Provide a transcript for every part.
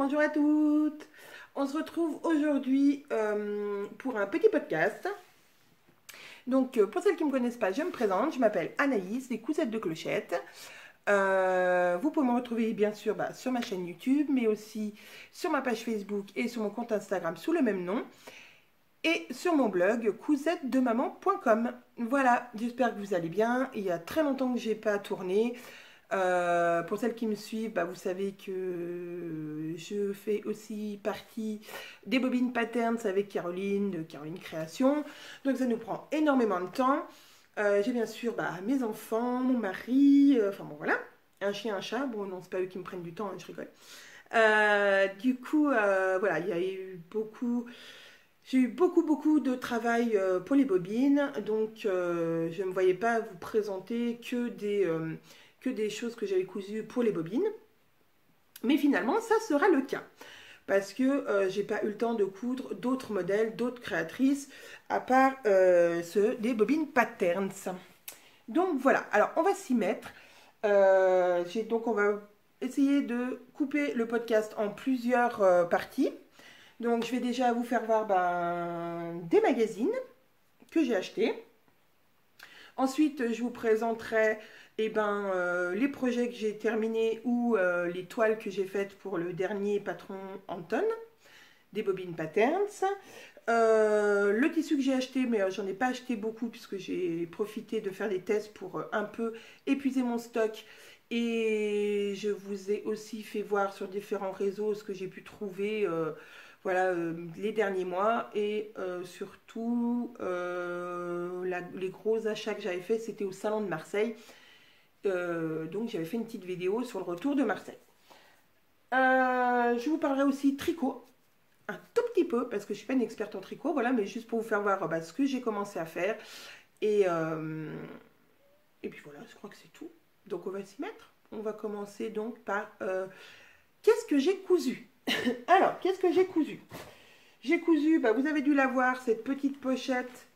bonjour à toutes. On se retrouve aujourd'hui pour un petit podcast. Donc, pour celles qui ne me connaissent pas, je me présente. Je m'appelle Anaïs, les Coussettes de Clochette. Vous pouvez me retrouver bien sûr sur ma chaîne YouTube, mais aussi sur ma page Facebook et sur mon compte Instagram sous le même nom. Et sur mon blog coussettedemaman.com. Voilà, j'espère que vous allez bien. Il y a très longtemps que je n'ai pas tourné. Pour celles qui me suivent, vous savez que je fais aussi partie des Bobines Patterns avec Caroline, de Caroline Création. Donc ça nous prend énormément de temps. J'ai bien sûr mes enfants, mon mari, enfin bon voilà, un chien, un chat. Bon non, c'est pas eux qui me prennent du temps, hein, je rigole. Du coup, voilà, il y a eu beaucoup... J'ai eu beaucoup de travail pour les bobines, donc je ne me voyais pas vous présenter que des choses que j'avais cousues pour les bobines. Mais finalement, ça sera le cas. Parce que j'ai pas eu le temps de coudre d'autres modèles, d'autres créatrices, à part ceux des bobines patterns. Donc voilà, alors on va s'y mettre. Donc on va essayer de couper le podcast en plusieurs parties. Donc je vais déjà vous faire voir des magazines que j'ai achetés. Ensuite, je vous présenterai les projets que j'ai terminés ou les toiles que j'ai faites pour le dernier patron Anton, des Bobines Patterns. Le tissu que j'ai acheté, mais j'en ai pas acheté beaucoup puisque j'ai profité de faire des tests pour un peu épuiser mon stock. Et je vous ai aussi fait voir sur différents réseaux ce que j'ai pu trouver les derniers mois. Et surtout, les gros achats que j'avais fait, c'était au Salon de Marseille. Donc j'avais fait une petite vidéo sur le retour de Marseille. Je vous parlerai aussi tricot, un tout petit peu, parce que je ne suis pas une experte en tricot, voilà, mais juste pour vous faire voir ce que j'ai commencé à faire. Et puis voilà, je crois que c'est tout. Donc on va s'y mettre. On va commencer donc par qu'est-ce que j'ai cousu. Alors, qu'est-ce que j'ai cousu? J'ai cousu, vous avez dû la voir, cette petite pochette.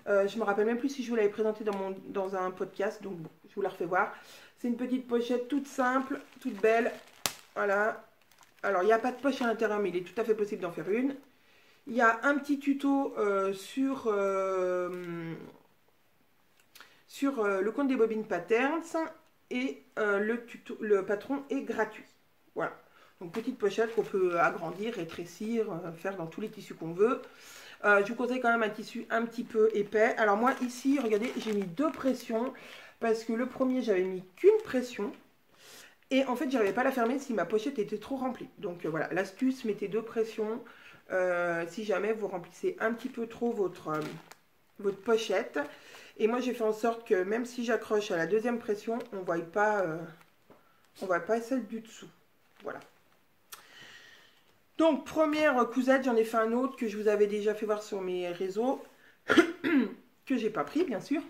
Je ne me rappelle même plus si je vous l'avais présentée dans un podcast, donc bon, je vous la refais voir. C'est une petite pochette toute simple, toute belle. Voilà. Alors, il n'y a pas de poche à l'intérieur, mais il est tout à fait possible d'en faire une. Il y a un petit tuto sur le compte des Bobines Patterns et le patron est gratuit. Voilà. Donc, petite pochette qu'on peut agrandir, rétrécir, faire dans tous les tissus qu'on veut. Je vous conseille quand même un tissu un petit peu épais. Alors moi ici, regardez, j'ai mis 2 pressions parce que le premier, j'avais mis qu'une pression. Et en fait, j'arrivais pas à la fermer si ma pochette était trop remplie. Donc voilà, l'astuce, mettez 2 pressions. Si jamais vous remplissez un petit peu trop votre pochette. Et moi, j'ai fait en sorte que même si j'accroche à la 2e pression, on ne voit pas celle du dessous. Voilà. Donc, première cousette, j'en ai fait un autre que je vous avais déjà fait voir sur mes réseaux, que j'ai pas pris, bien sûr,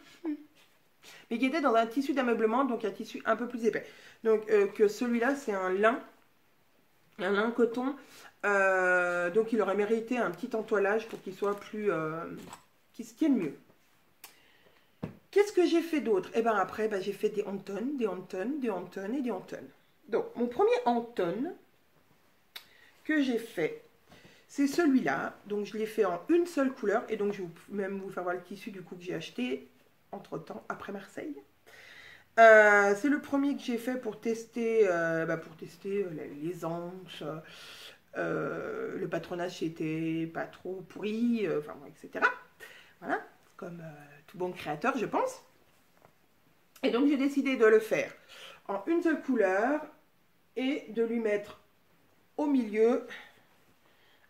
mais qui était dans un tissu d'ameublement, donc un tissu un peu plus épais. Donc, que celui-là, c'est un lin coton, donc il aurait mérité un petit entoilage pour qu'il soit plus, qu'il se tienne mieux. Qu'est-ce que j'ai fait d'autre? Et après, j'ai fait des Anton, des Anton, des Anton et des Anton. Donc, mon premier Anton que j'ai fait, c'est celui-là. Donc je l'ai fait en une seule couleur et donc je vais même vous faire voir le tissu du coup que j'ai acheté entre temps après Marseille. C'est le premier que j'ai fait pour tester les anches, le patronage était pas trop pourri, etc. Voilà, comme tout bon créateur je pense. Et donc j'ai décidé de le faire en une seule couleur et de lui mettre au milieu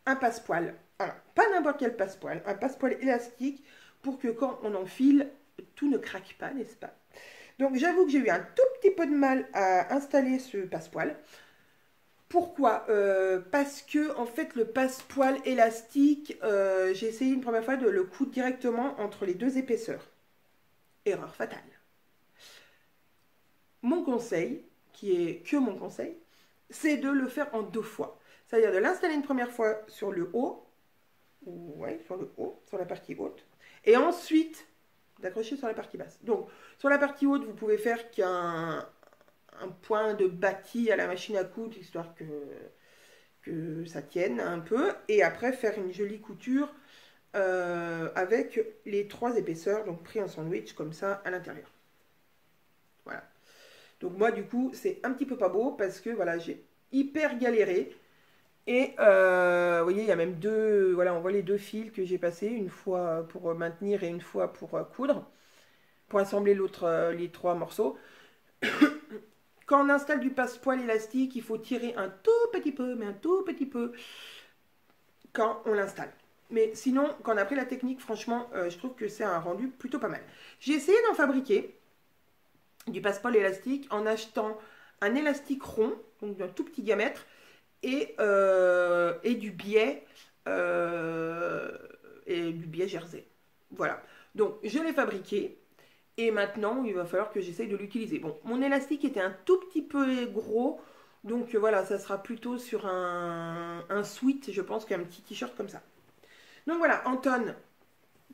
un passepoil. Alors, pas n'importe quel passepoil, un passepoil élastique pour que quand on enfile, tout ne craque pas, n'est-ce pas? Donc j'avoue que j'ai eu un tout petit peu de mal à installer ce passepoil. Pourquoi? Parce que en fait le passepoil élastique, j'ai essayé une première fois de le coudre directement entre les 2 épaisseurs. Erreur fatale. Mon conseil, qui est que mon conseil, c'est de le faire en 2 fois. C'est-à-dire de l'installer une première fois sur le haut, sur la partie haute, et ensuite d'accrocher sur la partie basse. Donc, sur la partie haute, vous pouvez faire qu'un point de bâti à la machine à coudre, histoire que ça tienne un peu. Et après, faire une jolie couture avec les 3 épaisseurs, donc pris en sandwich comme ça à l'intérieur. Voilà. Donc moi, du coup, c'est un petit peu pas beau parce que voilà, j'ai hyper galéré. Et vous voyez, il y a même 2, voilà, on voit les 2 fils que j'ai passés, une fois pour maintenir et une fois pour coudre, pour assembler les 3 morceaux. Quand on installe du passepoil élastique, il faut tirer un tout petit peu, mais un tout petit peu, quand on l'installe. Mais sinon, quand on a appris la technique, franchement, je trouve que c'est un rendu plutôt pas mal. J'ai essayé d'en fabriquer du passepoil élastique en achetant un élastique rond, donc d'un tout petit diamètre, et du biais jersey. Voilà. Donc, je l'ai fabriqué. Et maintenant, il va falloir que j'essaye de l'utiliser. Bon, mon élastique était un tout petit peu gros. Donc voilà, ça sera plutôt sur un sweat, je pense, qu'un petit t-shirt comme ça. Donc voilà, Anton,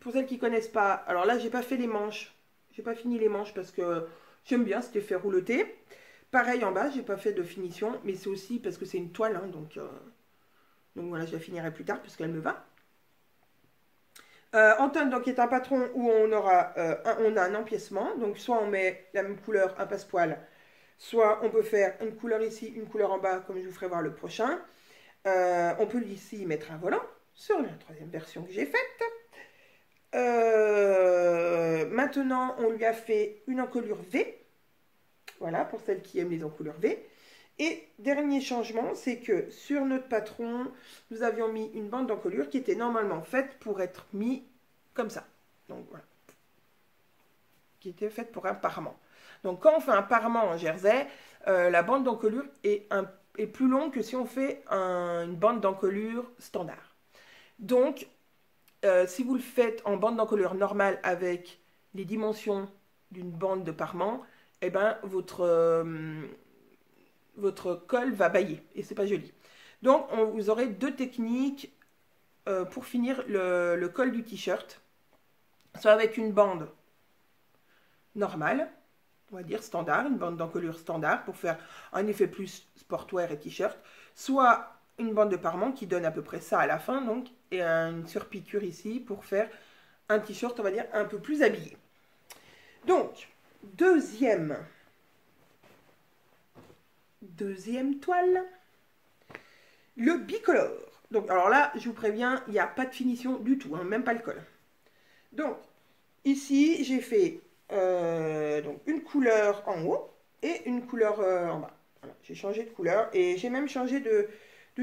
pour celles qui ne connaissent pas, alors là, j'ai pas fait les manches. J'ai pas fini les manches parce que j'aime bien, c'était fait rouloter. Pareil en bas, j'ai pas fait de finition, mais c'est aussi parce que c'est une toile, hein, donc voilà, je la finirai plus tard parce qu'elle me va. Anton, donc, est un patron où on a un empiècement. Donc, soit on met la même couleur, un passepoil, soit on peut faire une couleur ici, une couleur en bas, comme je vous ferai voir le prochain. On peut ici mettre un volant sur la 3e version que j'ai faite. Maintenant, on lui a fait une encolure V. Voilà, pour celles qui aiment les encolures V. Et dernier changement, c'est que sur notre patron, nous avions mis une bande d'encolure qui était normalement faite pour être mise comme ça. Donc voilà. Qui était faite pour un parement. Donc quand on fait un parement en jersey, la bande d'encolure est plus longue que si on fait une bande d'encolure standard. Donc, si vous le faites en bande d'encolure normale avec les dimensions d'une bande de parement, eh ben votre col va bailler et c'est pas joli. Donc vous aurez 2 techniques pour finir le col du t-shirt, soit avec une bande normale, on va dire standard, une bande d'encolure standard pour faire un effet plus sportwear et t-shirt, soit une bande de parement qui donne à peu près ça à la fin, donc, et une surpiqûre ici pour faire un t-shirt, on va dire, un peu plus habillé. Donc, deuxième toile, le bicolore. Donc, alors là, je vous préviens, il n'y a pas de finition du tout, hein, même pas le col. Donc, ici, j'ai fait donc une couleur en haut et une couleur en bas. Voilà, j'ai changé de couleur et j'ai même changé de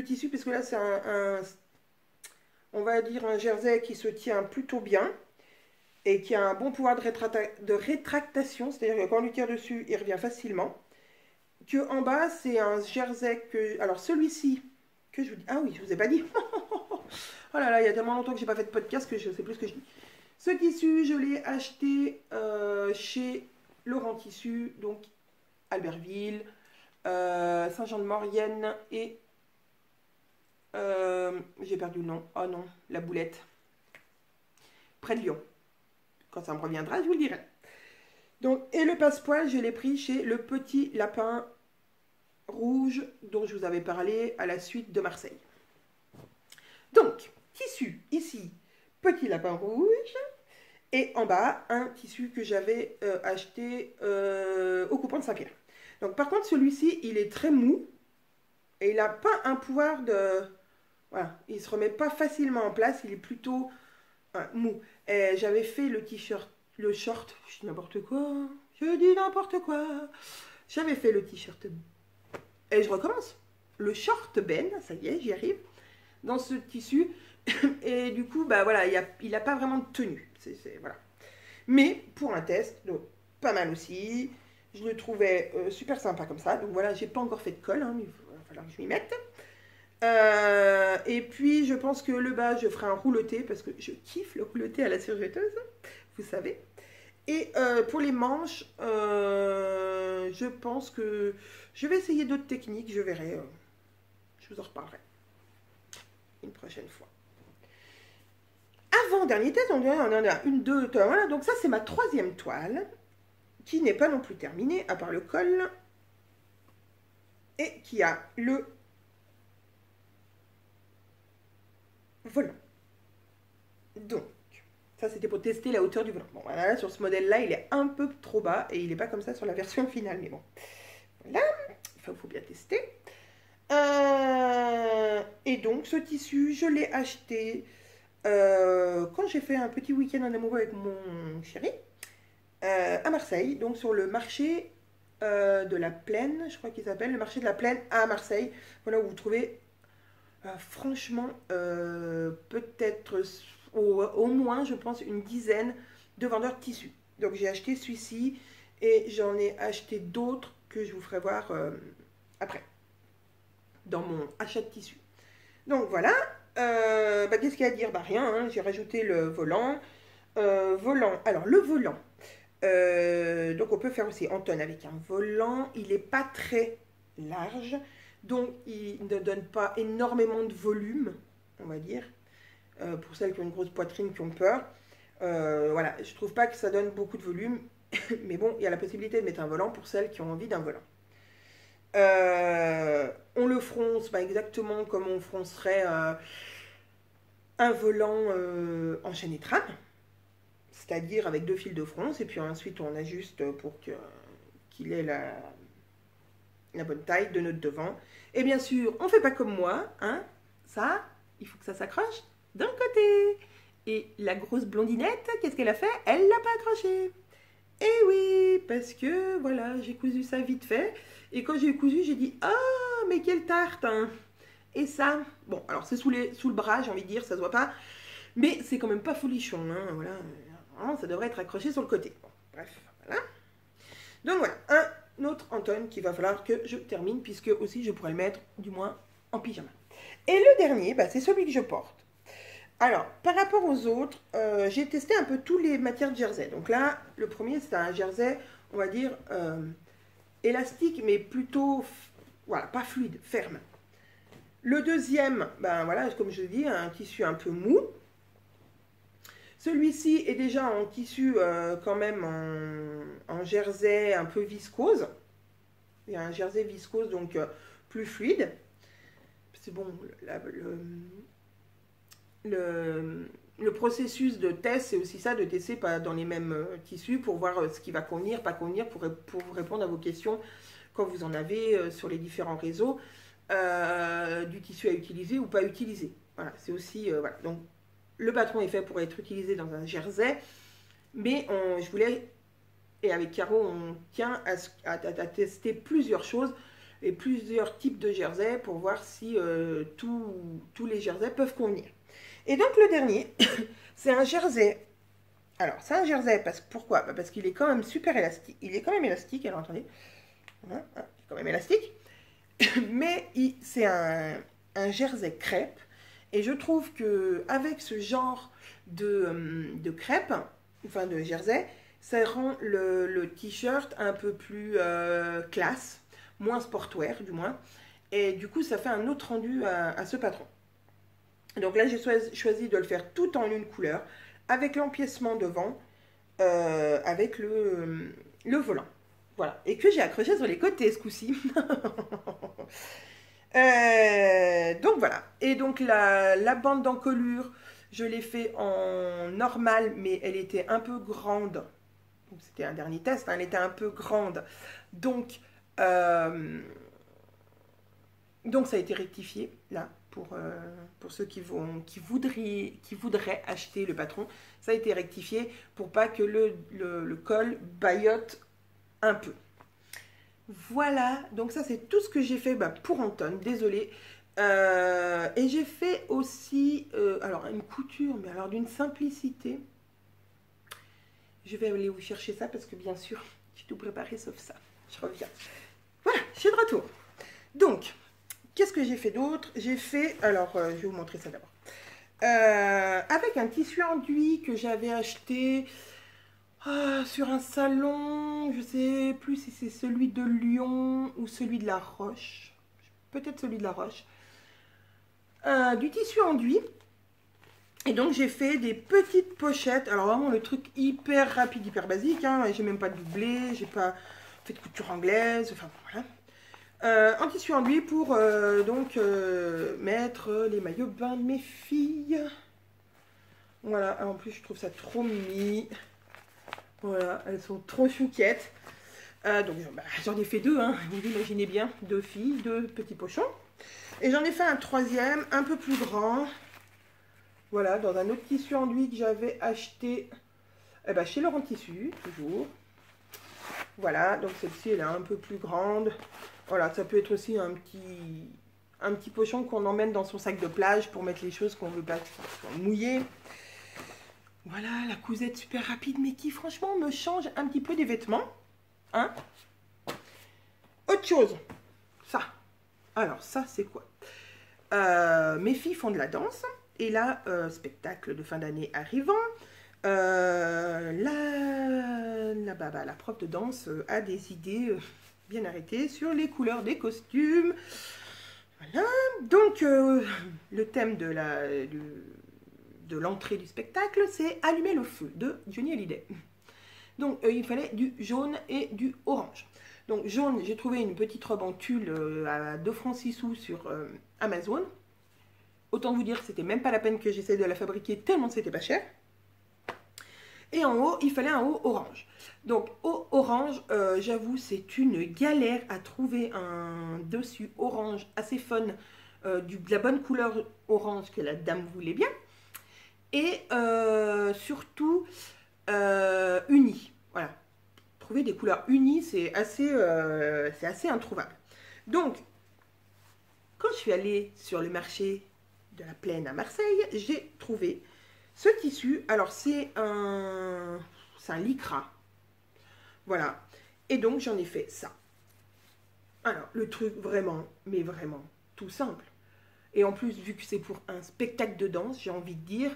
tissu parce que là, c'est on va dire un jersey qui se tient plutôt bien et qui a un bon pouvoir de rétractation, c'est-à-dire que quand on lui tire dessus, il revient facilement. Que en bas, c'est un jersey que... Alors celui-ci, que je vous dis... Ah oui, je vous ai pas dit. Oh là là, il y a tellement longtemps que j'ai pas fait de podcast que je sais plus ce que je dis. Ce tissu, je l'ai acheté chez Laurent Tissu, donc Albertville, Saint-Jean-de-Maurienne et... j'ai perdu le nom. Oh non, la boulette. Près de Lyon. Quand ça me reviendra, je vous le dirai. Donc, et le passepoil, je l'ai pris chez le Petit Lapin Rouge dont je vous avais parlé à la suite de Marseille. Donc, tissu, ici, Petit Lapin Rouge. Et en bas, un tissu que j'avais acheté au coupon de Saint-Pierre. Donc, par contre, celui-ci, il est très mou. Et il n'a pas un pouvoir de... Voilà, il ne se remet pas facilement en place. Il est plutôt mou. J'avais fait le t-shirt, le short, je dis n'importe quoi. J'avais fait le t-shirt. Et je recommence. Le short Ben, ça y est, j'y arrive. Dans ce tissu. Et du coup, bah voilà, il n'a pas vraiment de tenue. Voilà. Mais pour un test, donc pas mal aussi. Je le trouvais super sympa comme ça. Donc voilà, j'ai pas encore fait de colle, hein, mais il va falloir que je m'y mette. Et puis je pense que le bas, je ferai un rouloté parce que je kiffe le rouloté à la surjetteuse, vous savez. Et pour les manches, je pense que je vais essayer d'autres techniques, je verrai. Je vous en reparlerai une prochaine fois. Avant-dernier test, on en a une, deux, trois, voilà. Donc ça, c'est ma 3e toile, qui n'est pas non plus terminée, à part le col, et qui a le Ça, c'était pour tester la hauteur du volant. Bon, voilà, sur ce modèle-là, il est un peu trop bas et il n'est pas comme ça sur la version finale. Mais bon, voilà, il faut bien tester. Et donc, ce tissu, je l'ai acheté quand j'ai fait un petit week-end en amoureux avec mon chéri à Marseille, donc sur le marché de la Plaine, je crois qu'il s'appelle, le marché de la Plaine à Marseille. Voilà où vous trouvez franchement peut-être au moins, je pense, une dizaine de vendeurs de tissus. Donc j'ai acheté celui-ci et j'en ai acheté d'autres que je vous ferai voir après dans mon achat de tissus. Donc voilà, qu'est-ce qu'il y a à dire? Rien, hein, j'ai rajouté le volant. Alors le volant, donc on peut faire aussi en tonne avec un volant, il n'est pas très large, donc il ne donne pas énormément de volume, on va dire, pour celles qui ont une grosse poitrine, qui ont peur. Voilà, je trouve pas que ça donne beaucoup de volume, mais bon, il y a la possibilité de mettre un volant pour celles qui ont envie d'un volant. On le fronce exactement comme on froncerait un volant en chaîne et trame, c'est-à-dire avec 2 fils de fronce, et puis ensuite on ajuste pour qu'il ait la bonne taille de notre devant. Et bien sûr, on ne fait pas comme moi, hein, ça, il faut que ça s'accroche d'un côté. Et la grosse blondinette, qu'est-ce qu'elle a fait? Elle ne l'a pas accroché. Eh oui, parce que voilà, j'ai cousu ça vite fait. Et quand j'ai cousu, j'ai dit, ah, mais quelle tarte, hein. Et ça, bon, alors c'est sous le bras, j'ai envie de dire, ça se voit pas. Mais c'est quand même pas folichon, hein, voilà. Ça devrait être accroché sur le côté. Bon, bref, voilà. Donc voilà, un autre Anton qu'il va falloir que je termine, puisque aussi je pourrais le mettre, du moins, en pyjama. Et le dernier, c'est celui que je porte. Alors, par rapport aux autres, j'ai testé un peu toutes les matières de jersey. Donc là, le premier, c'est un jersey, on va dire, élastique, mais plutôt, voilà, pas fluide, ferme. Le deuxième, voilà, comme je dis, un tissu un peu mou. Celui-ci est déjà en tissu quand même en jersey un peu viscose. Il y a un jersey viscose, donc plus fluide. C'est bon, le processus de test, c'est aussi ça, de tester pas dans les mêmes tissus pour voir ce qui va convenir, pas convenir, pour vous répondre à vos questions quand vous en avez sur les différents réseaux, du tissu à utiliser ou pas utiliser. Voilà, c'est aussi, voilà. Donc, le patron est fait pour être utilisé dans un jersey, mais je voulais, et avec Caro, on tient à tester plusieurs choses et plusieurs types de jerseys pour voir si tous les jerseys peuvent convenir. Et donc le dernier, c'est un jersey. Alors, c'est un jersey, pourquoi? Parce qu'il est quand même super élastique. Il est quand même élastique, alors attendez. Voilà, il est quand même élastique. Mais c'est un jersey crêpe. Et je trouve qu'avec ce genre de crêpe, enfin de jersey, ça rend le t-shirt un peu plus classe, moins sportwear du moins. Et du coup, ça fait un autre rendu à ce patron. Donc là, j'ai choisi de le faire tout en une couleur, avec l'empiècement devant, avec le volant. Voilà. Et que j'ai accroché sur les côtés ce coup-ci. Donc voilà. Et donc la bande d'encolure, je l'ai fait en normal, mais elle était un peu grande. C'était un dernier test, hein, elle était un peu grande. Donc ça a été rectifié là. Pour ceux qui voudraient acheter le patron, ça a été rectifié pour pas que le col baillote un peu. Voilà, donc ça c'est tout ce que j'ai fait pour Anton, désolé. Et j'ai fait aussi, alors une couture, mais alors d'une simplicité. Je vais aller vous chercher ça parce que bien sûr, j'ai tout préparé sauf ça. Je reviens. Voilà, je suis de retour. Donc, qu'est-ce que j'ai fait d'autre? J'ai fait, alors je vais vous montrer ça d'abord. Avec un tissu enduit que j'avais acheté sur un salon, je ne sais plus si c'est celui de Lyon ou celui de La Roche. Peut-être celui de La Roche. Du tissu enduit. Et donc j'ai fait des petites pochettes. Alors vraiment le truc hyper rapide, hyper basique. Hein. J'ai même pas doublé, j'ai pas fait de couture anglaise. Enfin voilà. En tissu enduit pour mettre les maillots de bain de mes filles. Voilà, en plus je trouve ça trop mimi. Voilà, elles sont trop chouquettes. Donc j'en ai fait deux, hein. Vous imaginez bien, deux filles, deux petits pochons. Et j'en ai fait un troisième, un peu plus grand. Voilà, dans un autre tissu enduit que j'avais acheté chez Laurent Tissu, toujours. Voilà, donc celle-ci, elle est un peu plus grande. Voilà, ça peut être aussi un petit pochon qu'on emmène dans son sac de plage pour mettre les choses qu'on veut pas mouiller. Voilà, la cousette super rapide, mais qui franchement me change un petit peu des vêtements. Hein? Autre chose, ça. Alors ça, c'est quoi? Mes filles font de la danse. Et là, spectacle de fin d'année arrivant, la prof de danse a des idées bien arrêtées sur les couleurs des costumes. Voilà. Donc, le thème de l'entrée du spectacle, c'est Allumer le feu de Johnny Hallyday. Donc, il fallait du jaune et du orange. Donc, jaune, j'ai trouvé une petite robe en tulle à 2 francs 6 sous sur Amazon. Autant vous dire que c'était même pas la peine que j'essaie de la fabriquer tellement c'était pas cher. Et en haut, il fallait un haut orange. Donc, haut orange, j'avoue, c'est une galère à trouver un dessus orange assez fun, de la bonne couleur orange que la dame voulait bien. Et surtout, uni. Voilà. Trouver des couleurs unies, c'est assez introuvable. Donc, quand je suis allée sur le marché de la Plaine à Marseille, j'ai trouvé ce tissu. Alors c'est un lycra, voilà, et donc j'en ai fait ça. Alors le truc vraiment, mais vraiment tout simple, et en plus vu que c'est pour un spectacle de danse, j'ai envie de dire,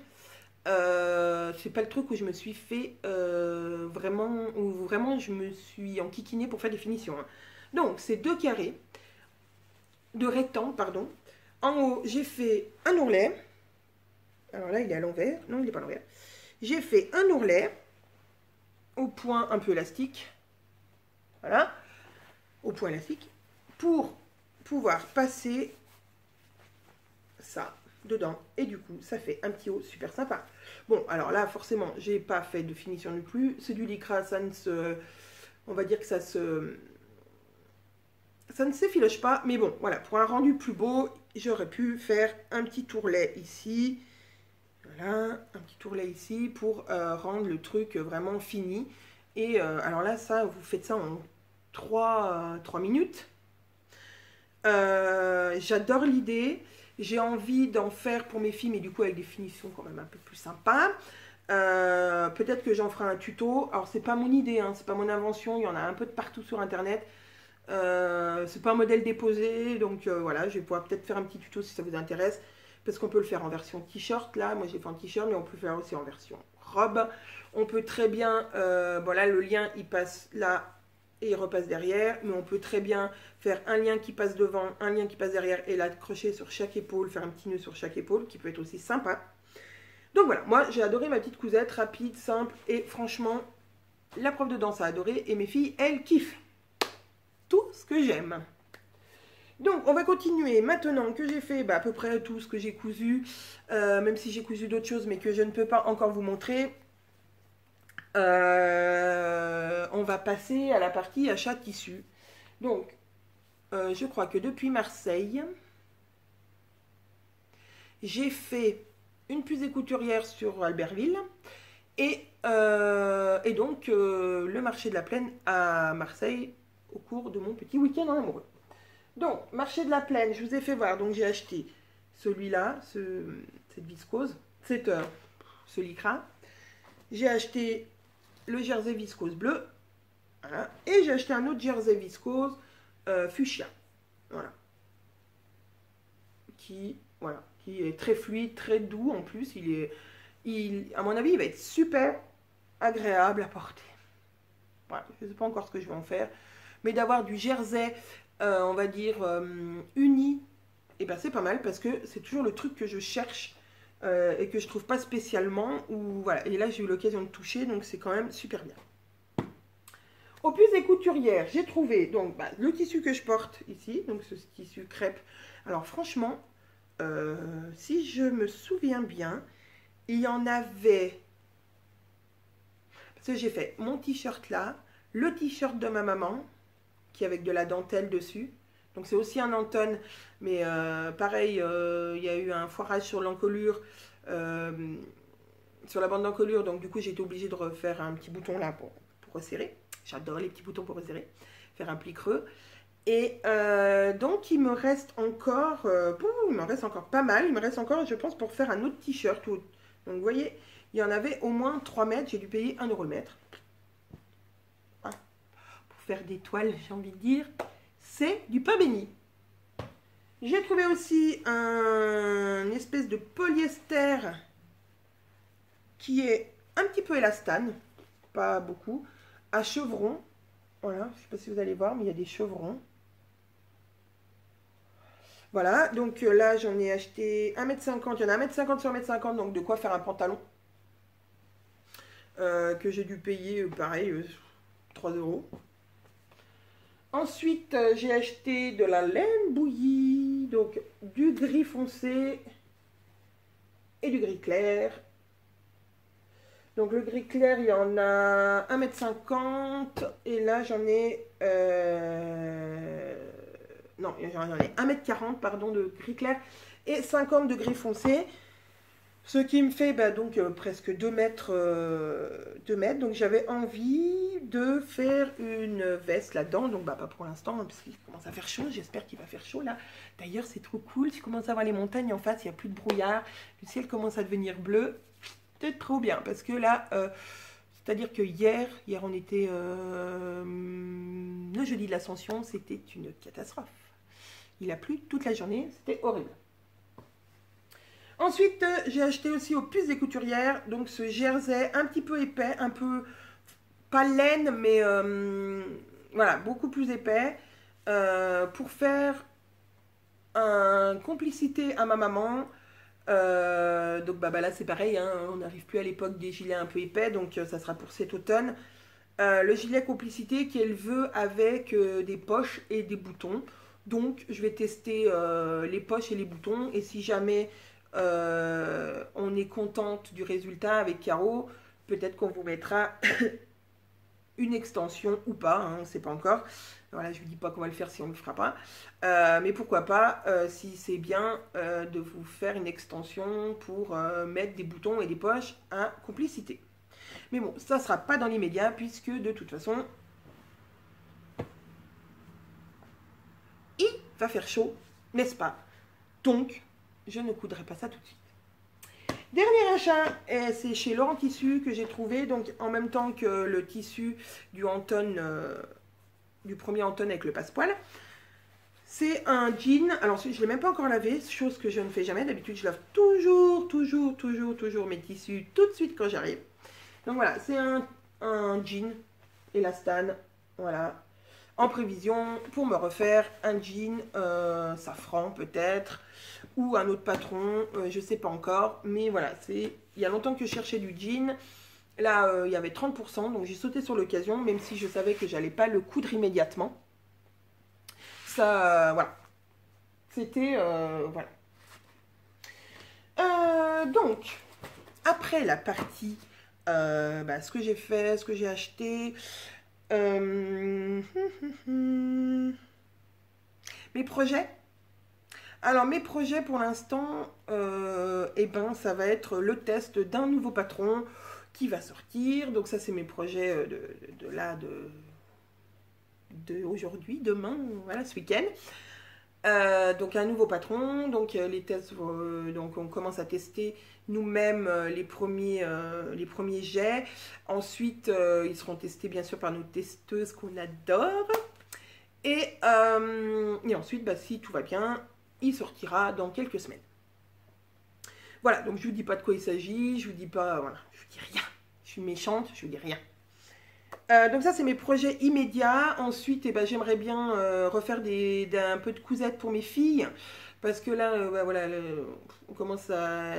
c'est pas le truc où je me suis fait vraiment, où vraiment je me suis enquiquinée pour faire des finitions, hein. Donc c'est 2 carrés de rectangle, pardon. En haut, j'ai fait un ourlet. Alors là, il est à l'envers. Non, il n'est pas à l'envers. J'ai fait un ourlet au point un peu élastique. Voilà. Au point élastique. Pour pouvoir passer ça dedans. Et du coup, ça fait un petit haut super sympa. Bon, alors là, forcément, j'ai pas fait de finition non plus. C'est du lycra, ça ne se... On va dire que ça ne s'effiloche pas, mais bon, voilà, pour un rendu plus beau, j'aurais pu faire un petit ourlet ici, voilà, un petit ourlet ici, pour rendre le truc vraiment fini. Et alors là, ça, vous faites ça en 3 minutes. J'adore l'idée, j'ai envie d'en faire pour mes filles, mais du coup avec des finitions quand même un peu plus sympas. Peut-être que j'en ferai un tuto. Alors c'est pas mon idée, hein, c'est pas mon invention, il y en a un peu de partout sur internet. C'est pas un modèle déposé, donc voilà, je vais pouvoir peut-être faire un petit tuto si ça vous intéresse, parce qu'on peut le faire en version t-shirt. Là moi j'ai fait en t-shirt, mais on peut le faire aussi en version robe. On peut très bien, voilà, le lien il passe là et il repasse derrière, mais on peut très bien faire un lien qui passe devant, un lien qui passe derrière, et l'accrocher sur chaque épaule, faire un petit nœud sur chaque épaule, qui peut être aussi sympa. Donc voilà, moi j'ai adoré ma petite cousette, rapide, simple, et franchement la prof de danse a adoré, et mes filles elles kiffent tout ce que j'aime. Donc on va continuer maintenant que j'ai fait à peu près tout ce que j'ai cousu, même si j'ai cousu d'autres choses mais que je ne peux pas encore vous montrer. On va passer à la partie achat tissu. Donc je crois que depuis Marseille, j'ai fait une pusée couturière sur Albertville et donc le marché de la Plaine à Marseille au cours de mon petit week-end en amoureux. Donc, marché de la Plaine, je vous ai fait voir. Donc, j'ai acheté celui-là, cette viscose, ce lycra. J'ai acheté le jersey viscose bleu. Voilà. Et j'ai acheté un autre jersey viscose fuchsia. Voilà. Qui est très fluide, très doux en plus. À mon avis, il va être super agréable à porter. Voilà. Je ne sais pas encore ce que je vais en faire. Mais d'avoir du jersey, on va dire, uni, et ben c'est pas mal parce que c'est toujours le truc que je cherche et que je trouve pas spécialement. Voilà. Et là, j'ai eu l'occasion de toucher, donc c'est quand même super bien. Au puce des couturières, j'ai trouvé donc, le tissu que je porte ici, donc ce tissu crêpe. Alors franchement, si je me souviens bien, il y en avait, parce que j'ai fait mon t-shirt là, le t-shirt de ma maman, qui est avec de la dentelle dessus. Donc c'est aussi un Anton, mais pareil, il y a eu un foirage sur l'encolure, sur la bande d'encolure, donc du coup j'ai été obligée de refaire un petit bouton là pour resserrer. J'adore les petits boutons pour resserrer, faire un pli creux. Et donc il me reste encore, il me reste encore pas mal, il me reste encore je pense pour faire un autre t-shirt. Donc vous voyez, il y en avait au moins 3 mètres, j'ai dû payer 1 € le mètre. Voilà. Pour faire des toiles, j'ai envie de dire, c'est du pain béni. J'ai trouvé aussi une espèce de polyester qui est un petit peu élastane, pas beaucoup, à chevrons. Voilà, je ne sais pas si vous allez voir, mais il y a des chevrons. Voilà, donc là j'en ai acheté 1,50 m, il y en a 1,50 m sur 1,50 m, donc de quoi faire un pantalon. Que j'ai dû payer, pareil, 3 €. Ensuite, j'ai acheté de la laine bouillie, donc du gris foncé et du gris clair. Donc le gris clair, il y en a 1,50 m et là j'en ai... non, j'en ai 1,40 m, pardon, de gris clair et 50 de gris foncé. Ce qui me fait donc presque 2 mètres. Donc j'avais envie de faire une veste là-dedans. Donc pas pour l'instant, hein, parce qu'il commence à faire chaud. J'espère qu'il va faire chaud là. D'ailleurs, c'est trop cool. Je commence à voir les montagnes en face. Il n'y a plus de brouillard. Le ciel commence à devenir bleu. C'est trop bien. Parce que là, c'est-à-dire que hier on était le jeudi de l'Ascension. C'était une catastrophe. Il a plu toute la journée. C'était horrible. Ensuite, j'ai acheté aussi au Puces des Couturières, donc ce jersey un petit peu épais, un peu, pas laine, mais voilà, beaucoup plus épais, pour faire une complicité à ma maman. Donc là c'est pareil, hein, on n'arrive plus à l'époque des gilets un peu épais, donc ça sera pour cet automne. Le gilet complicité qu'elle veut avec des poches et des boutons. Donc je vais tester les poches et les boutons, et si jamais on est contente du résultat avec Caro, peut-être qu'on vous mettra une extension ou pas, hein, on ne sait pas encore. Voilà, je ne vous dis pas qu'on va le faire si on ne le fera pas, mais pourquoi pas, si c'est bien, de vous faire une extension pour mettre des boutons et des poches à complicité. Mais bon, ça ne sera pas dans l'immédiat, puisque de toute façon, il va faire chaud, n'est-ce pas? Donc, je ne coudrai pas ça tout de suite. Dernier achat, c'est chez Laurent Tissu que j'ai trouvé, donc en même temps que le tissu du Anton, du premier Anton avec le passepoil. C'est un jean, alors je ne l'ai même pas encore lavé, chose que je ne fais jamais. D'habitude, je lave toujours mes tissus tout de suite quand j'arrive. Donc voilà, c'est un jean élastane, voilà, en prévision pour me refaire un jean safran peut-être, ou un autre patron, je ne sais pas encore, mais voilà, il y a longtemps que je cherchais du jean. Là, il y avait 30%, donc j'ai sauté sur l'occasion, même si je savais que j'allais pas le coudre immédiatement. Ça, voilà. C'était, voilà. Donc, après la partie, ce que j'ai fait, ce que j'ai acheté, mes projets. Alors, mes projets pour l'instant, ça va être le test d'un nouveau patron qui va sortir. Donc ça, c'est mes projets de aujourd'hui, demain, voilà, ce week-end. Donc un nouveau patron, donc les tests, donc on commence à tester nous-mêmes les premiers jets. Ensuite, ils seront testés bien sûr par nos testeuses qu'on adore. Et ensuite, si tout va bien, il sortira dans quelques semaines. Voilà, donc je vous dis pas de quoi il s'agit, je vous dis pas, voilà, je vous dis rien. Je suis méchante, je vous dis rien. Donc ça, c'est mes projets immédiats. Ensuite, j'aimerais bien refaire un peu de cousettes pour mes filles. Parce que là, voilà, elles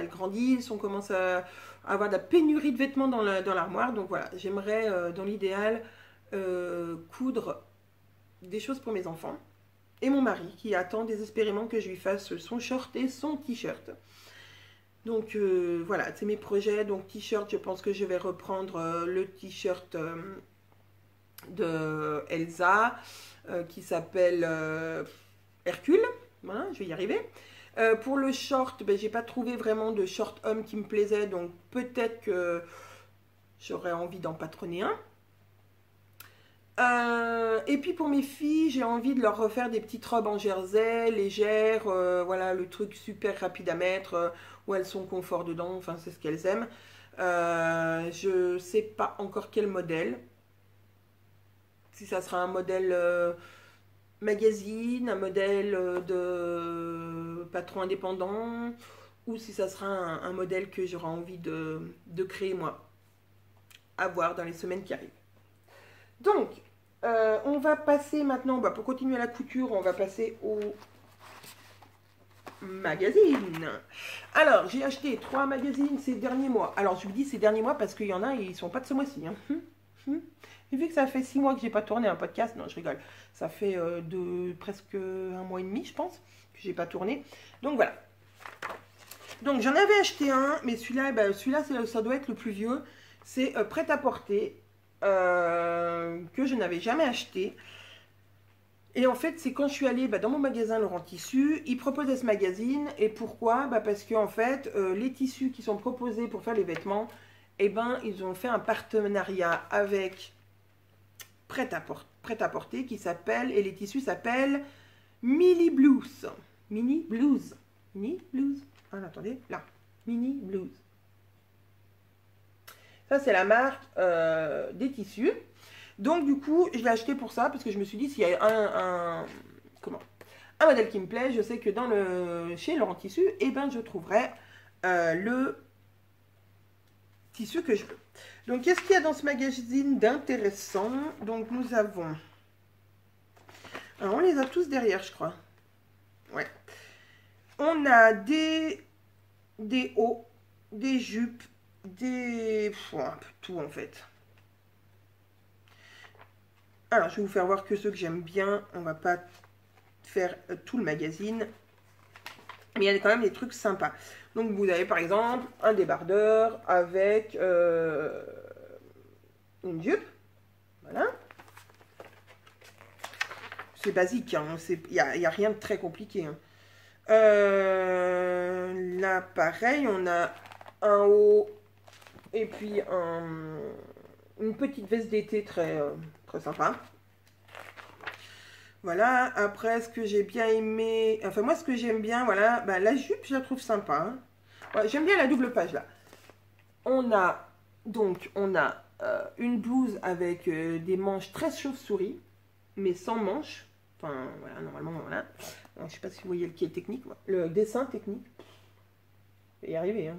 grandissent, on commence à avoir de la pénurie de vêtements dans l'armoire. Donc voilà, j'aimerais, dans l'idéal, coudre des choses pour mes enfants. Et mon mari, qui attend désespérément que je lui fasse son short et son t-shirt. Donc voilà, c'est mes projets. Donc t-shirt, je pense que je vais reprendre le t-shirt de Elsa qui s'appelle Hercule. Voilà, je vais y arriver. Pour le short, ben, j'ai pas trouvé vraiment de short homme qui me plaisait, donc peut-être que j'aurais envie d'en patronner un. Et puis pour mes filles, j'ai envie de leur refaire des petites robes en jersey, légères, voilà, le truc super rapide à mettre, où elles sont confort dedans, enfin c'est ce qu'elles aiment. Je sais pas encore quel modèle. Si ça sera un modèle magazine, un modèle de patron indépendant, ou si ça sera un modèle que j'aurai envie de créer moi. À voir dans les semaines qui arrivent. Donc, on va passer maintenant, bah, pour continuer la couture, on va passer au magazine. Alors, j'ai acheté 3 magazines ces derniers mois. Alors, je vous dis ces derniers mois parce qu'il y en a, ils ne sont pas de ce mois-ci. Hein. Vu que ça fait 6 mois que j'ai pas tourné un podcast, non, je rigole. Ça fait presque un mois et demi, je pense, que j'ai pas tourné. Donc, voilà. Donc, j'en avais acheté un, mais celui-là, bah, ça doit être le plus vieux. C'est Prêt-à-porter. Que je n'avais jamais acheté. Et en fait, c'est quand je suis allée dans mon magasin Laurent Tissu, ils proposaient ce magazine. Et pourquoi? Parce que en fait, les tissus qui sont proposés pour faire les vêtements, eh ben, ils ont fait un partenariat avec Prêt-à-porter qui s'appelle, et les tissus s'appellent Mini Blues. Mini Blues. Mini Blues. Ah, attendez, là. Mini Blues. Ça, c'est la marque des tissus. Donc, du coup, je l'ai acheté pour ça, parce que je me suis dit, s'il y a un modèle qui me plaît, je sais que chez Laurent Tissu, eh ben, je trouverai le tissu que je veux. Donc, qu'est-ce qu'il y a dans ce magazine d'intéressant? Donc, nous avons... Alors, on les a tous derrière, je crois. Ouais. On a des hauts, des jupes, un peu tout en fait. Alors, je vais vous faire voir que ceux que j'aime bien. On va pas faire tout le magazine. Mais il y a quand même des trucs sympas. Donc, vous avez par exemple un débardeur avec une jupe. Voilà. C'est basique. Hein. Il n'y a rien de très compliqué. Hein. Là, pareil, on a un haut et puis une petite veste d'été très sympa. Voilà, après, ce que j'ai bien aimé... Enfin, moi, ce que j'aime bien, voilà, la jupe, je la trouve sympa. Hein. Ouais, j'aime bien la double page, là. On a une blouse avec des manches très chauve-souris, mais sans manches. Enfin, voilà, normalement, voilà. Alors, je sais pas si vous voyez qui est technique, moi. Le dessin technique. Je vais y arriver, hein.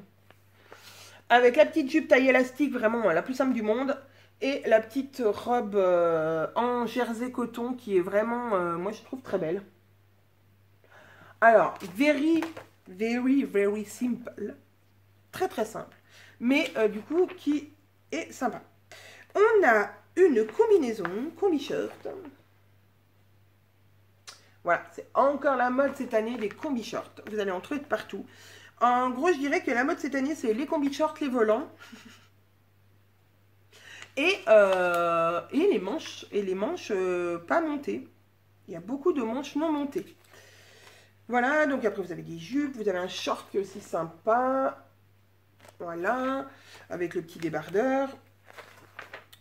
Avec la petite jupe taille élastique, vraiment la plus simple du monde. Et la petite robe en jersey coton qui est vraiment, moi je trouve très belle. Alors, very, very, very simple. Très, très simple. Mais du coup, qui est sympa. On a une combinaison, combi-shirt. Voilà, c'est encore la mode cette année des combi-shorts. Vous allez en trouver de partout. En gros, je dirais que la mode cette année, c'est les combi-shorts, les volants. Et les manches, pas montées. Il y a beaucoup de manches non montées. Voilà, donc après vous avez des jupes, vous avez un short qui est aussi sympa. Voilà, avec le petit débardeur.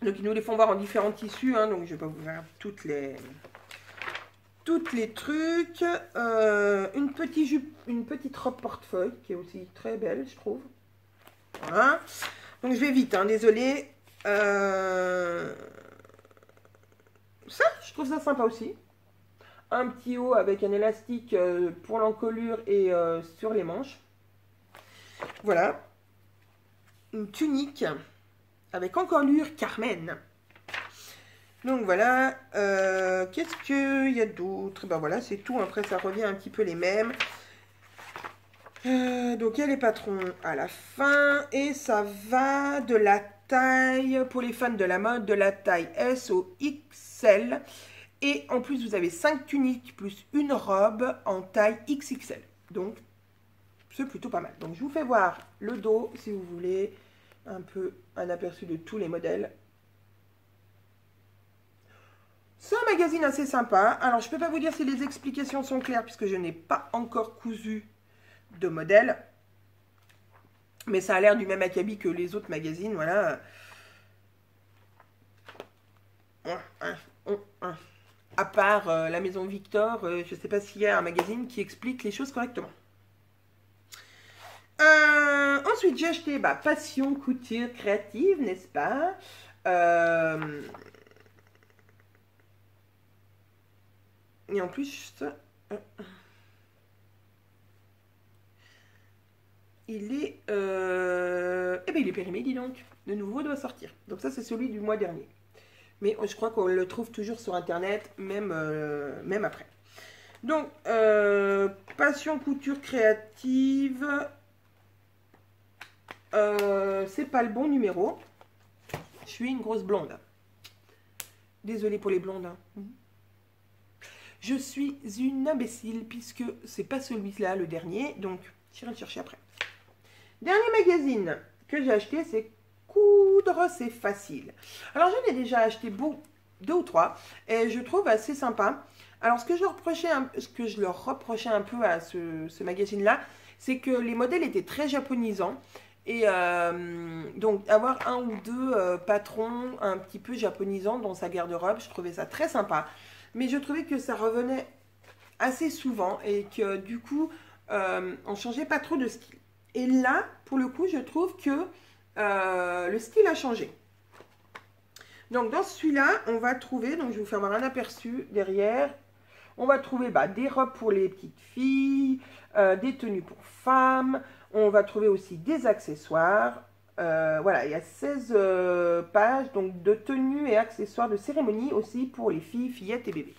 Donc ils nous les font voir en différents tissus, hein, donc je ne vais pas vous faire toutes les trucs. Une petite jupe, une petite robe portefeuille qui est aussi très belle, je trouve. Voilà. Donc je vais vite, hein, désolé. Ça, je trouve ça sympa aussi. Un petit haut avec un élastique pour l'encolure et sur les manches. Voilà. Une tunique avec encolure Carmen. Donc voilà. Qu'est-ce qu'il y a d'autre? Ben voilà, c'est tout. Après, ça revient un petit peu les mêmes. Donc il y a les patrons à la fin. Et ça va de la taille, pour les fans de la mode, de la taille S au XL. Et en plus, vous avez 5 tuniques plus une robe en taille XXL. Donc, c'est plutôt pas mal. Donc je vous fais voir le dos si vous voulez un peu un aperçu de tous les modèles. C'est un magazine assez sympa. Alors je ne peux pas vous dire si les explications sont claires puisque je n'ai pas encore cousu de modèle. Mais ça a l'air du même acabit que les autres magazines, voilà. À part la maison Victor, je ne sais pas s'il y a un magazine qui explique les choses correctement. Ensuite, j'ai acheté Passion Couture Créative, n'est-ce pas? Et en plus, il est... Eh bien, il est périmé, dis donc. De nouveau, il doit sortir. Donc ça, c'est celui du mois dernier. Mais je crois qu'on le trouve toujours sur Internet, même après. Donc, Passion Couture Créative... c'est pas le bon numéro. Je suis une grosse blonde. Désolée pour les blondes. Hein. Je suis une imbécile puisque c'est pas celui-là le dernier. Donc, j'irai le chercher après. Dernier magazine que j'ai acheté, c'est Coudre, c'est facile. Alors, j'en ai déjà acheté deux ou trois et je trouve assez sympa. Alors, ce que je leur reprochais un peu à ce magazine-là, c'est que les modèles étaient très japonisants. Et donc, avoir un ou deux patrons un petit peu japonisants dans sa garde-robe, je trouvais ça très sympa. Mais je trouvais que ça revenait assez souvent et que du coup, on changeait pas trop de style. Et là, pour le coup, je trouve que le style a changé. Donc, dans celui-là, on va trouver, donc je vais vous faire voir un aperçu derrière. On va trouver des robes pour les petites filles, des tenues pour femmes. On va trouver aussi des accessoires. Voilà, il y a 16 pages donc de tenues et accessoires de cérémonie aussi pour les filles, fillettes et bébés.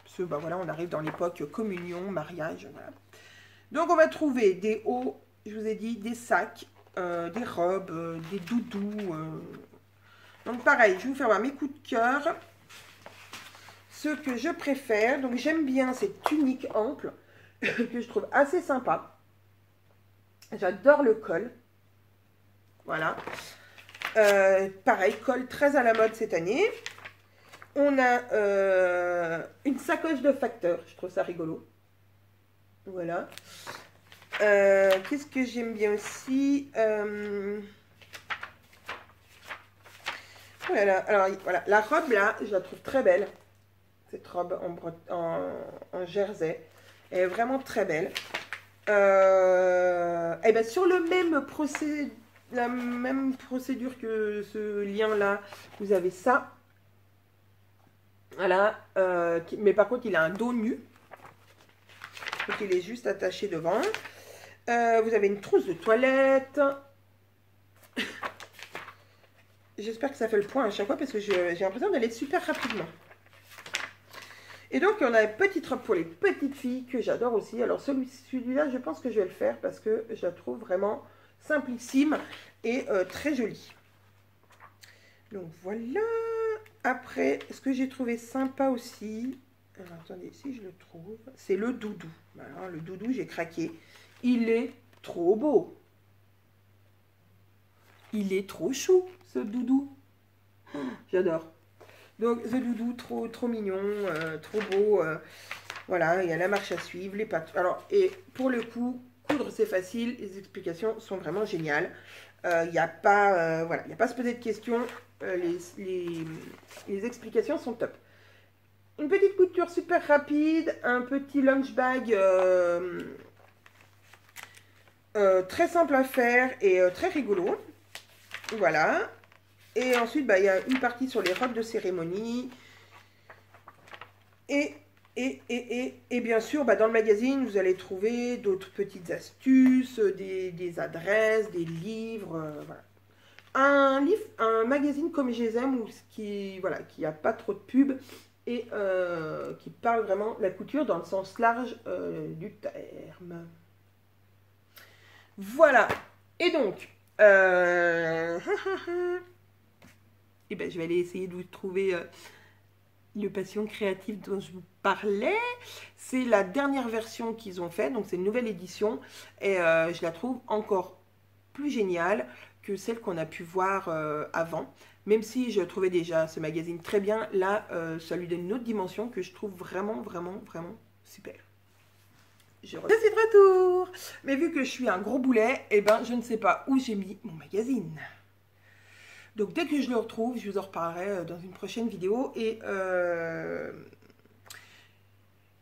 Parce que voilà, on arrive dans l'époque communion, mariage. Voilà. Donc on va trouver des hauts, je vous ai dit, des sacs, des robes, des doudous. Donc pareil, je vais vous faire voir mes coups de cœur. Ce que je préfère, donc j'aime bien cette tunique ample que je trouve assez sympa. J'adore le col. Voilà. Pareil, col très à la mode cette année. On a une sacoche de facteur. Je trouve ça rigolo. Voilà. Qu'est-ce que j'aime bien aussi voilà. Alors, voilà. La robe, là, je la trouve très belle. Cette robe en jersey. Elle est vraiment très belle. Et ben sur la même procédure que ce lien-là, vous avez ça. Voilà. Mais par contre, il a un dos nu. Donc, il est juste attaché devant. Vous avez une trousse de toilette. J'espère que ça fait le point à chaque fois parce que j'ai l'impression d'aller super rapidement. Et donc, on a une petite robe pour les petites filles que j'adore aussi. Alors, celui-là, je pense que je vais le faire parce que je la trouve vraiment simplissime et très jolie. Donc, voilà. Après, ce que j'ai trouvé sympa aussi, alors, attendez, si je le trouve, c'est le doudou. Alors, le doudou, j'ai craqué. Il est trop beau. Il est trop chou, ce doudou. J'adore. Donc, ce doudou, trop mignon, trop beau. Voilà, il y a la marche à suivre, les pattes. Alors, et pour le coup, coudre, c'est facile. Les explications sont vraiment géniales. Il n'y a pas, voilà, il n'y a pas à se poser de questions. Les explications sont top. Une petite couture super rapide. Un petit lunch bag très simple à faire et très rigolo. Voilà. Et ensuite, il y a une partie sur les robes de cérémonie. Et bien sûr, dans le magazine, vous allez trouver d'autres petites astuces, des adresses, des livres. Voilà. Un magazine comme je les aime, qui a pas trop de pub et qui parle vraiment de la couture dans le sens large du terme. Voilà. Et donc... et je vais aller essayer de vous trouver le Passion créative dont je vous parlais. C'est la dernière version qu'ils ont fait, donc c'est une nouvelle édition. Et je la trouve encore plus géniale que celle qu'on a pu voir avant. Même si je trouvais déjà ce magazine très bien, là, ça lui donne une autre dimension que je trouve vraiment, vraiment, vraiment super. Je suis de retour. Mais vu que je suis un gros boulet, eh ben, je ne sais pas où j'ai mis mon magazine. Donc dès que je le retrouve, je vous en reparlerai dans une prochaine vidéo. Et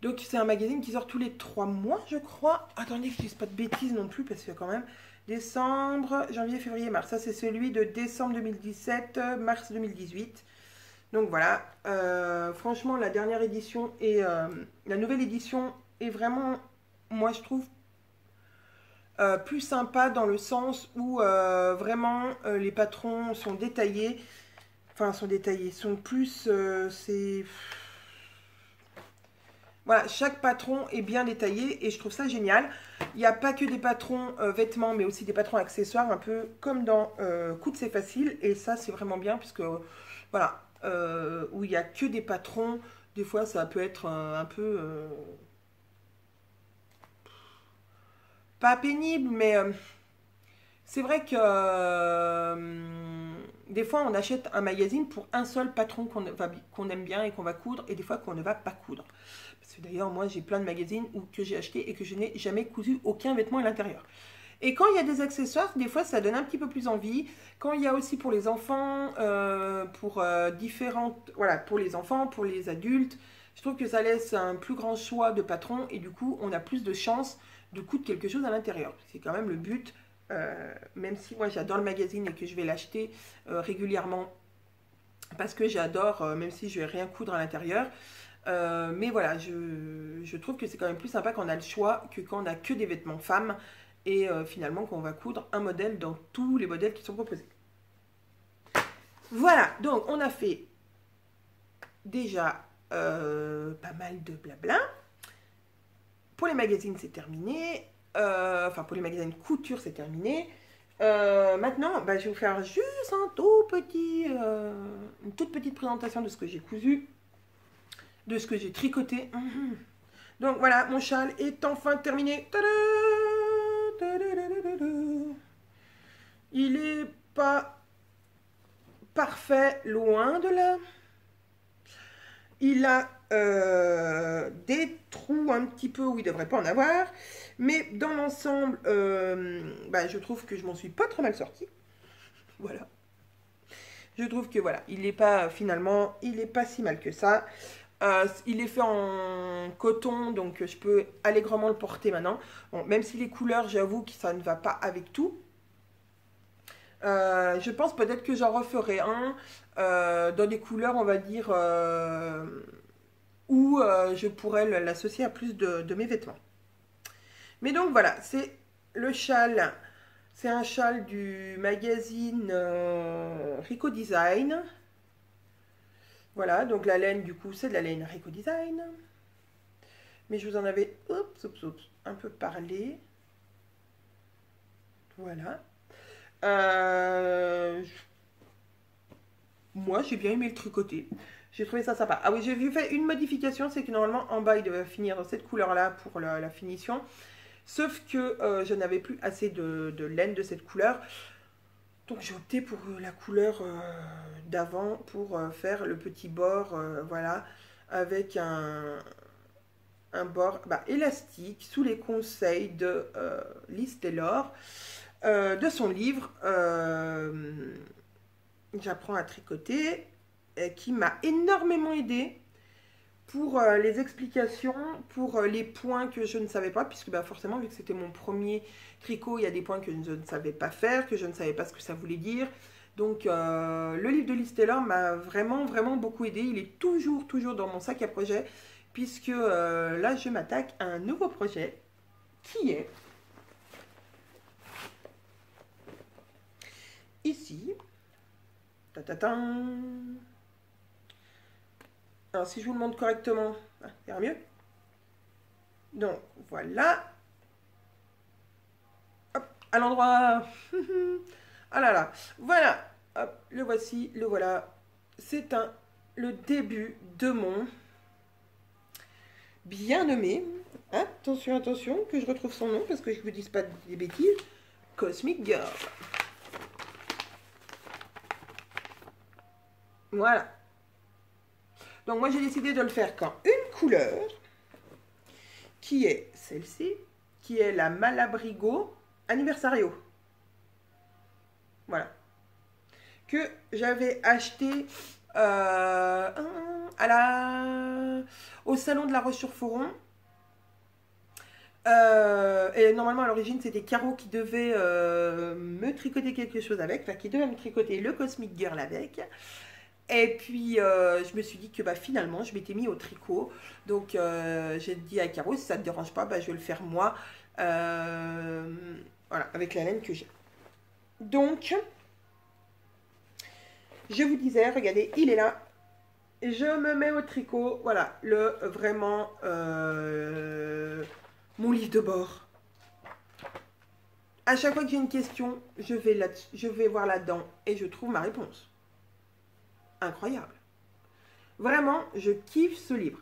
donc c'est un magazine qui sort tous les 3 mois, je crois. Attendez que je ne dise pas de bêtises non plus, parce que quand même... Décembre, janvier, février, mars. Ça, c'est celui de décembre 2017, mars 2018. Donc voilà. Franchement, la dernière édition et la nouvelle édition est vraiment, moi, je trouve, plus sympa dans le sens où vraiment les patrons sont détaillés. Enfin, sont détaillés. Sont plus... c'est... Voilà, chaque patron est bien détaillé et je trouve ça génial. Il n'y a pas que des patrons vêtements, mais aussi des patrons accessoires, un peu comme dans Coudre c'est facile. Et ça, c'est vraiment bien, puisque, voilà, où il n'y a que des patrons, des fois, ça peut être un peu... pas pénible, mais c'est vrai que des fois, on achète un magazine pour un seul patron qu'on aime bien et qu'on va coudre, et des fois qu'on ne va pas coudre. Parce que d'ailleurs, moi, j'ai plein de magazines que j'ai achetés et que je n'ai jamais cousu aucun vêtement à l'intérieur. Et quand il y a des accessoires, des fois, ça donne un petit peu plus envie. Quand il y a aussi pour les enfants, pour différentes... Voilà, pour les enfants, pour les adultes, je trouve que ça laisse un plus grand choix de patrons et du coup, on a plus de chances de coudre quelque chose à l'intérieur. C'est quand même le but, même si moi, j'adore le magazine et que je vais l'acheter régulièrement parce que j'adore, même si je ne vais rien coudre à l'intérieur. Mais voilà, je trouve que c'est quand même plus sympa quand on a le choix que quand on n'a que des vêtements femmes et finalement qu'on va coudre un modèle dans tous les modèles qui sont proposés. Voilà, donc on a fait déjà pas mal de blabla. Pour les magazines, c'est terminé. Enfin, pour les magazines couture, c'est terminé. Maintenant, bah, je vais vous faire juste un tout petit, une toute petite présentation de ce que j'ai cousu, de ce que j'ai tricoté. Donc voilà, mon châle est enfin terminé. Il est pas parfait, loin de là. Il a des trous un petit peu où il ne devrait pas en avoir. Mais dans l'ensemble, bah, je trouve que je m'en suis pas trop mal sortie. Voilà. Je trouve que voilà, il n'est pas finalement, il n'est pas si mal que ça. Il est fait en coton, donc je peux allègrement le porter maintenant. Bon, même si les couleurs, j'avoue que ça ne va pas avec tout. Je pense peut-être que j'en referai un dans des couleurs, on va dire, où je pourrais l'associer à plus de mes vêtements. Mais donc voilà, c'est le châle. C'est un châle du magazine Rico Design. Voilà, donc la laine, du coup, c'est de la laine Rico Design. Mais je vous en avais un peu parlé. Voilà. Moi, j'ai bien aimé le tricoter. J'ai trouvé ça sympa. Ah oui, j'ai vu fait une modification, c'est que normalement, en bas, il devait finir dans cette couleur-là pour la finition. Sauf que je n'avais plus assez de laine de cette couleur. Donc j'ai opté pour la couleur d'avant pour faire le petit bord, voilà, avec un bord élastique sous les conseils de Liz Taylor, de son livre J'apprends à tricoter, qui m'a énormément aidé pour les explications, pour les points que je ne savais pas, puisque forcément, vu que c'était mon premier tricot, il y a des points que je ne savais pas faire, que je ne savais pas ce que ça voulait dire. Donc, le livre de Liz Taylor m'a vraiment, vraiment beaucoup aidé. Il est toujours, toujours dans mon sac à projet, puisque là, je m'attaque à un nouveau projet, qui est ici. Ta-ta-tan. Alors, si je vous le montre correctement, ça ira mieux. Donc, voilà. Hop, à l'endroit. Ah là là. Voilà. Hop, le voici, le voilà. C'est un le début de mon bien nommé, attention, attention, que je retrouve son nom parce que je ne vous dise pas des bêtises, Cosmic Girl. Voilà. Donc moi j'ai décidé de le faire qu'en une couleur, qui est celle-ci, qui est la Malabrigo Anniversario. Voilà. Que j'avais acheté au salon de la Roche-sur-Foron. Et normalement à l'origine c'était Caro qui devait me tricoter quelque chose avec, enfin qui devait me tricoter le Cosmic Girl avec. Et puis je me suis dit que finalement je m'étais mis au tricot. Donc j'ai dit à Caro, si ça ne te dérange pas, je vais le faire moi. Voilà, avec la laine que j'ai. Donc je vous disais, regardez, il est là. Je me mets au tricot. Voilà, vraiment mon livre de bord. À chaque fois que j'ai une question, je vais voir là-dedans et je trouve ma réponse. Incroyable. Vraiment, je kiffe ce livre.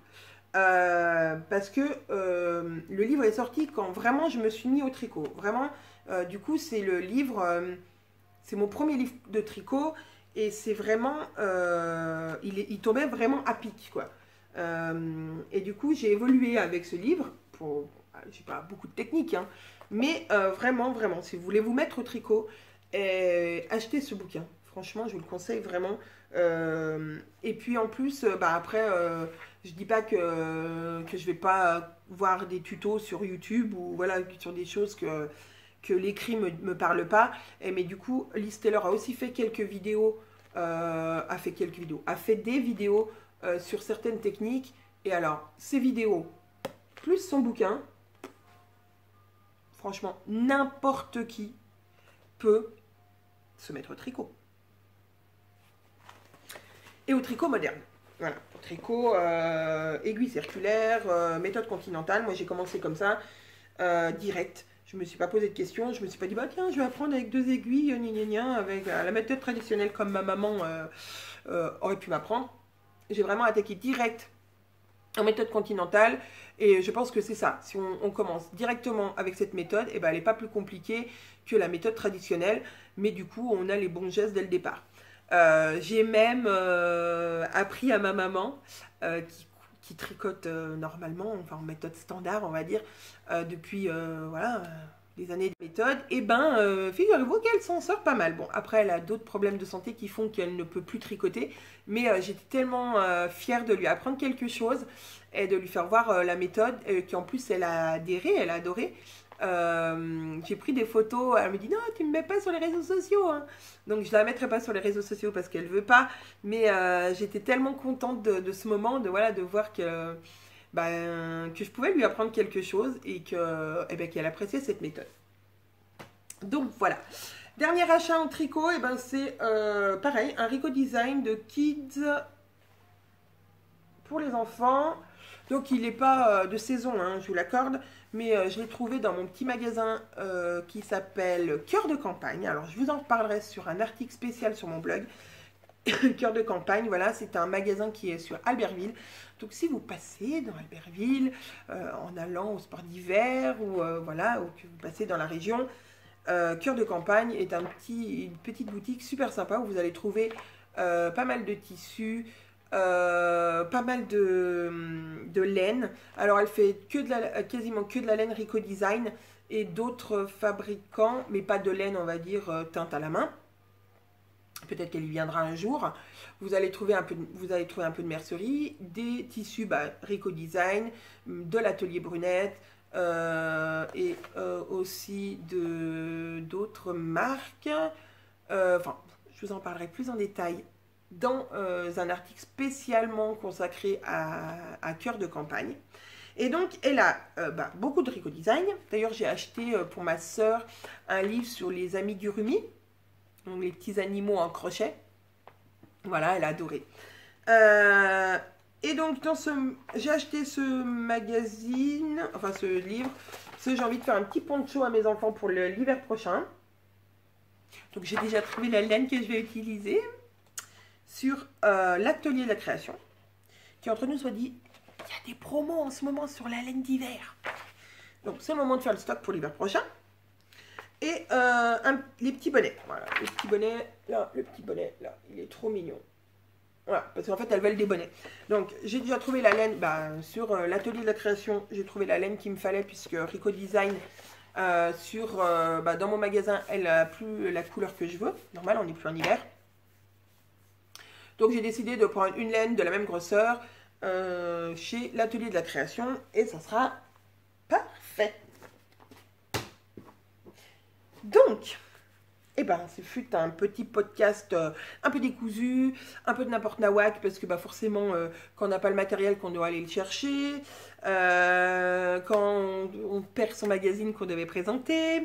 Parce que le livre est sorti quand vraiment je me suis mis au tricot. Vraiment, du coup, c'est le livre, c'est mon premier livre de tricot. Et c'est vraiment, il tombait vraiment à pic, quoi. Et du coup, j'ai évolué avec ce livre. J'ai pas beaucoup de techniques, hein, mais vraiment, vraiment, si vous voulez vous mettre au tricot, achetez ce bouquin. Franchement, je vous le conseille vraiment. Et puis en plus, après, je dis pas que je vais pas voir des tutos sur YouTube ou voilà, sur des choses que l'écrit me parle pas. Mais du coup, Liz Taylor a aussi fait quelques vidéos, a fait des vidéos sur certaines techniques. Et alors, ces vidéos, plus son bouquin, franchement, n'importe qui peut se mettre au tricot. Et au tricot moderne. Voilà, au tricot aiguille circulaire, méthode continentale. Moi, j'ai commencé comme ça, direct. Je ne me suis pas posé de questions. Je me suis pas dit, tiens, je vais apprendre avec 2 aiguilles, avec la méthode traditionnelle comme ma maman aurait pu m'apprendre. J'ai vraiment attaqué direct en méthode continentale. Et je pense que c'est ça. Si on commence directement avec cette méthode, elle n'est pas plus compliquée que la méthode traditionnelle. Mais du coup, on a les bons gestes dès le départ. J'ai même appris à ma maman qui tricote normalement, enfin en méthode standard on va dire, depuis voilà, des années de méthode, et figurez-vous qu'elle s'en sort pas mal. Bon, après elle a d'autres problèmes de santé qui font qu'elle ne peut plus tricoter, mais j'étais tellement fière de lui apprendre quelque chose et de lui faire voir la méthode, qu'en plus elle a adhéré, elle a adoré. J'ai pris des photos, elle me dit non, tu me mets pas sur les réseaux sociaux, hein. Donc je la mettrai pas sur les réseaux sociaux parce qu'elle veut pas, mais j'étais tellement contente de ce moment, de voir que je pouvais lui apprendre quelque chose et qu'elle appréciait cette méthode. Donc voilà. Dernier achat en tricot, c'est pareil, un Rico Design de Kids pour les enfants. Donc il n'est pas de saison, hein, je vous l'accorde, mais je l'ai trouvé dans mon petit magasin qui s'appelle Cœur de Campagne. Alors je vous en reparlerai sur un article spécial sur mon blog. Cœur de Campagne, voilà, c'est un magasin qui est sur Albertville. Donc si vous passez dans Albertville en allant au sport d'hiver ou voilà, ou que vous passez dans la région, Cœur de Campagne est une petite boutique super sympa où vous allez trouver pas mal de tissus, pas mal de laine. Alors elle fait quasiment que de la laine Rico Design et d'autres fabricants, mais pas de laine on va dire teinte à la main. Peut-être qu'elle y viendra un jour. Vous allez trouver un peu de mercerie, des tissus Rico Design, de l'atelier Brunette et aussi d'autres marques. Enfin, je vous en parlerai plus en détail dans un article spécialement consacré à Cœur de Campagne. Et donc, elle a beaucoup de Rico Design. D'ailleurs, j'ai acheté pour ma sœur un livre sur les amis du Rumi, donc les petits animaux en crochet. Voilà, elle a adoré. Et donc, j'ai acheté ce magazine, enfin ce livre, parce que j'ai envie de faire un petit poncho à mes enfants pour l'hiver prochain. Donc, j'ai déjà trouvé la laine que je vais utiliser. sur l'atelier de la création, qui entre nous soit dit, il y a des promos en ce moment sur la laine d'hiver. Donc c'est le moment de faire le stock pour l'hiver prochain. Et les petits bonnets. Voilà, le petit bonnet là, il est trop mignon. Voilà, parce qu'en fait, elles veulent des bonnets. Donc, j'ai déjà trouvé la laine, sur l'atelier de la création, j'ai trouvé la laine qu'il me fallait, puisque Rico Design, dans mon magasin, elle n'a plus la couleur que je veux. Normal, on n'est plus en hiver. Donc, j'ai décidé de prendre une laine de la même grosseur chez l'atelier de la création, et ça sera parfait. Donc, ce fut un petit podcast un peu décousu, un peu de n'importe nawak, parce que forcément, quand on n'a pas le matériel, qu'on doit aller le chercher, quand on perd son magazine qu'on devait présenter,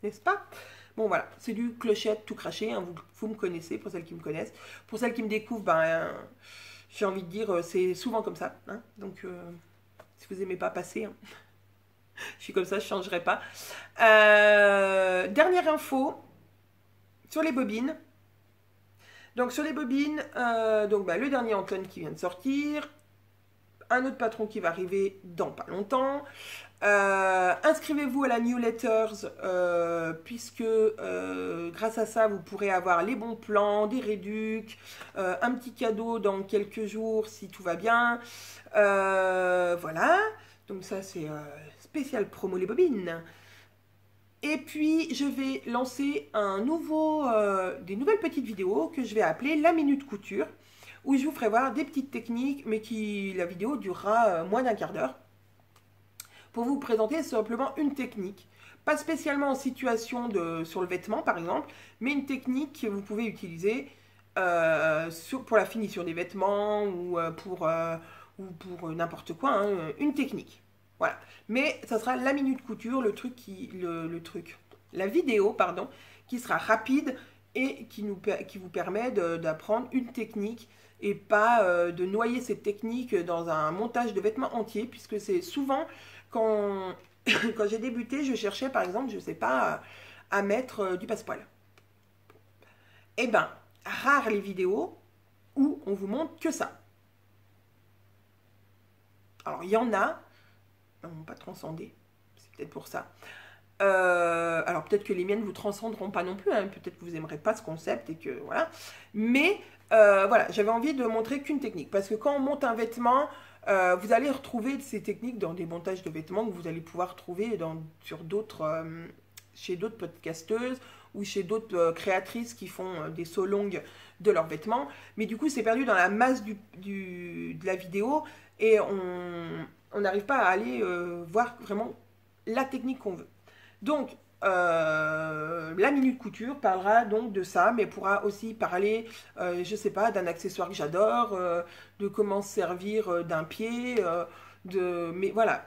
n'est-ce pas? Bon voilà, c'est du clochette tout craché, hein, vous me connaissez, pour celles qui me connaissent. Pour celles qui me découvrent, j'ai envie de dire, c'est souvent comme ça. Hein, donc, si vous n'aimez pas, passez. Hein. Je suis comme ça, je ne changerai pas. Dernière info sur les bobines. Donc sur les bobines, le dernier Anton qui vient de sortir, un autre patron qui va arriver dans pas longtemps. Inscrivez-vous à la newsletters puisque grâce à ça, vous pourrez avoir les bons plans, des réducs, un petit cadeau dans quelques jours si tout va bien. Voilà, donc ça c'est spécial promo les bobines. Et puis je vais lancer des nouvelles petites vidéos que je vais appeler la minute couture, où je vous ferai voir des petites techniques, mais la vidéo durera moins d'un quart d'heure, pour vous présenter simplement une technique, pas spécialement en situation sur le vêtement par exemple, mais une technique que vous pouvez utiliser pour la finition des vêtements ou pour n'importe quoi, hein, une technique. Voilà, mais ça sera la minute couture, la vidéo, pardon, qui sera rapide et qui vous permet d'apprendre une technique et pas de noyer cette technique dans un montage de vêtements entiers, puisque c'est souvent quand j'ai débuté, je cherchais par exemple, je ne sais pas, à mettre du passepoil. Eh bien, rares les vidéos où on vous montre que ça. Alors, il y en a, non, pas transcender, c'est peut-être pour ça. Alors peut-être que les miennes vous transcenderont pas non plus, hein. Peut-être que vous n'aimerez pas ce concept et que voilà. Mais voilà, j'avais envie de montrer qu'une technique, parce que quand on monte un vêtement, vous allez retrouver ces techniques dans des montages de vêtements que vous allez pouvoir trouver chez d'autres podcasteuses ou chez d'autres créatrices qui font des sauts longues de leurs vêtements. Mais du coup, c'est perdu dans la masse de la vidéo et on n'arrive pas à aller voir vraiment la technique qu'on veut. Donc, la minute couture parlera donc de ça, mais pourra aussi parler, je sais pas, d'un accessoire que j'adore, de comment se servir d'un pied, mais voilà,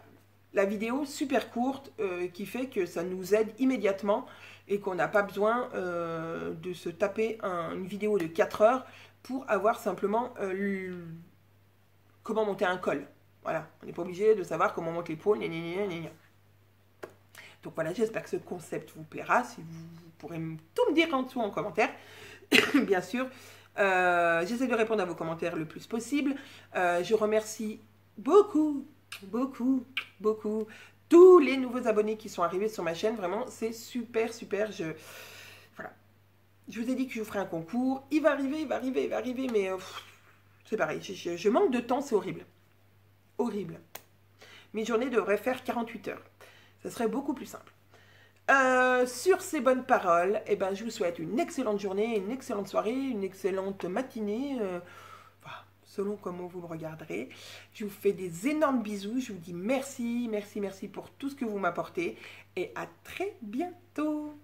la vidéo super courte qui fait que ça nous aide immédiatement et qu'on n'a pas besoin de se taper une vidéo de 4 heures pour avoir simplement comment monter un col. Voilà, on n'est pas obligé de savoir comment monter l'épaule, Donc voilà, j'espère que ce concept vous plaira. Si vous pourrez tout me dire en dessous en commentaire, bien sûr. J'essaie de répondre à vos commentaires le plus possible. Je remercie beaucoup tous les nouveaux abonnés qui sont arrivés sur ma chaîne. Vraiment, c'est super. Voilà. Je vous ai dit que je vous ferai un concours. Il va arriver, mais c'est pareil. Je manque de temps, c'est horrible. Horrible. Mes journées devraient faire 48 heures. Ça serait beaucoup plus simple. Sur ces bonnes paroles, je vous souhaite une excellente journée, une excellente soirée, une excellente matinée, selon comment vous me regarderez. Je vous fais des énormes bisous. Je vous dis merci pour tout ce que vous m'apportez et à très bientôt.